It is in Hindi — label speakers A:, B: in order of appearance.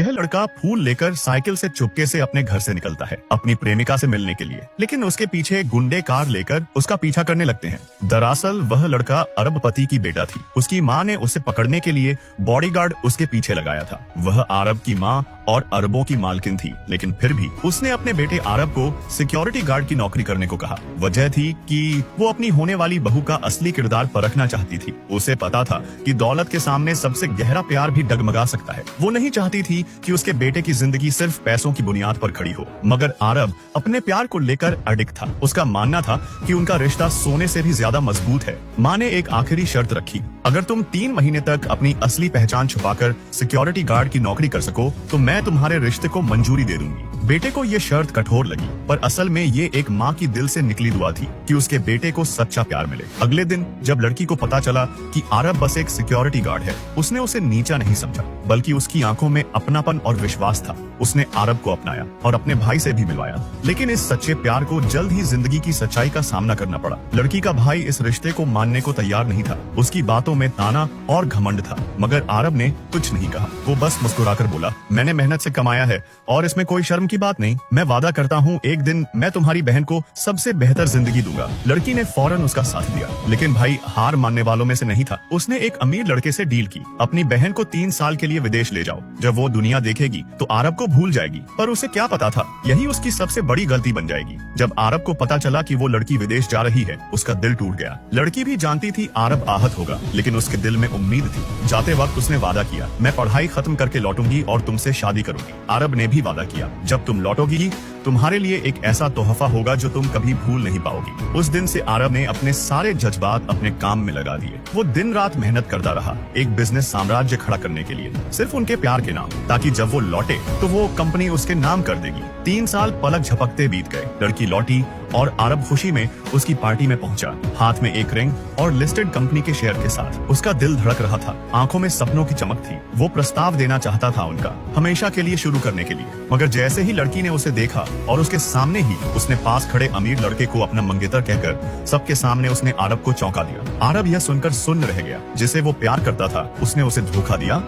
A: यह लड़का फूल लेकर साइकिल से चुपके से अपने घर से निकलता है अपनी प्रेमिका से मिलने के लिए, लेकिन उसके पीछे गुंडे कार लेकर उसका पीछा करने लगते हैं। दरअसल वह लड़का अरबपति की बेटा थी। उसकी माँ ने उसे पकड़ने के लिए बॉडीगार्ड उसके पीछे लगाया था। वह अरब की माँ और अरबों की मालकिन थी, लेकिन फिर भी उसने अपने बेटे अरब को सिक्योरिटी गार्ड की नौकरी करने को कहा। वजह थी कि वो अपनी होने वाली बहू का असली किरदार परखना चाहती थी। उसे पता था कि दौलत के सामने सबसे गहरा प्यार भी डगमगा सकता है। वो नहीं चाहती थी कि उसके बेटे की जिंदगी सिर्फ पैसों की बुनियाद पर खड़ी हो। मगर अरब अपने प्यार को लेकर अडिग था। उसका मानना था कि उनका रिश्ता सोने से भी ज्यादा मजबूत है। माँ ने एक आखिरी शर्त रखी, अगर तुम 3 महीने तक अपनी असली पहचान छुपाकर सिक्योरिटी गार्ड की नौकरी कर सको तो मैं तुम्हारे रिश्ते को मंजूरी दे दूंगी। बेटे को ये शर्त कठोर लगी, पर असल में ये एक माँ की दिल से निकली दुआ थी कि उसके बेटे को सच्चा प्यार मिले। अगले दिन जब लड़की को पता चला कि अरब बस एक सिक्योरिटी गार्ड है, उसने उसे नीचा नहीं समझा, बल्कि उसकी आंखों में अपनापन और विश्वास था। उसने अरब को अपनाया और अपने भाई से भी मिलवाया। लेकिन इस सच्चे प्यार को जल्द ही जिंदगी की सच्चाई का सामना करना पड़ा। लड़की का भाई इस रिश्ते को मानने को तैयार नहीं था। उसकी बातों में ताना और घमंड था, मगर अरब ने कुछ नहीं कहा। वो बस मुस्कुराकर बोला, मैंने मेहनत से कमाया है और इसमें कोई शर्म की बात नहीं। मैं वादा करता हूँ एक दिन मैं तुम्हारी बहन को सबसे बेहतर जिंदगी दूंगा। लड़की ने फौरन उसका साथ दिया, लेकिन भाई हार मानने वालों में से नहीं था। उसने एक अमीर लड़के से डील की, अपनी बहन को 3 साल के लिए विदेश ले जाओ। जब वो दुनिया देखेगी तो अरब को भूल जाएगी। पर उसे क्या पता था यही उसकी सबसे बड़ी गलती बन जाएगी। जब अरब को पता चला कि वो लड़की विदेश जा रही है, उसका दिल टूट गया। लड़की भी जानती थी अरब आहत होगा, लेकिन उसके दिल में उम्मीद थी। जाते वक्त उसने वादा किया, मैं पढ़ाई खत्म करके लौटूंगी और तुमसे शादी करूंगी। अरब ने भी वादा किया, जब तुम लौटोगी तुम्हारे लिए एक ऐसा तोहफा होगा जो तुम कभी भूल नहीं पाओगी। उस दिन से अरब ने अपने सारे जज्बात अपने काम में लगा दिए। वो दिन रात मेहनत करता रहा, एक बिजनेस साम्राज्य खड़ा करने के लिए, सिर्फ उनके प्यार के नाम, ताकि जब वो लौटे तो वो कंपनी उसके नाम कर देगी। 3 साल पलक झपकते बीत गए। लड़की लौटी और अरब खुशी में उसकी पार्टी में पहुंचा, हाथ में एक रिंग और लिस्टेड कंपनी के शेयर के साथ। उसका दिल धड़क रहा था, आंखों में सपनों की चमक थी। वो प्रस्ताव देना चाहता था उनका, हमेशा के लिए शुरू करने के लिए। मगर जैसे ही लड़की ने उसे देखा और उसके सामने ही उसने पास खड़े अमीर लड़के को अपना मंगेतर कहकर सबके सामने उसने अरब को चौंका दिया। अरब यह सुनकर सुन्न रह गया। जिसे वो प्यार करता था उसने उसे धोखा दिया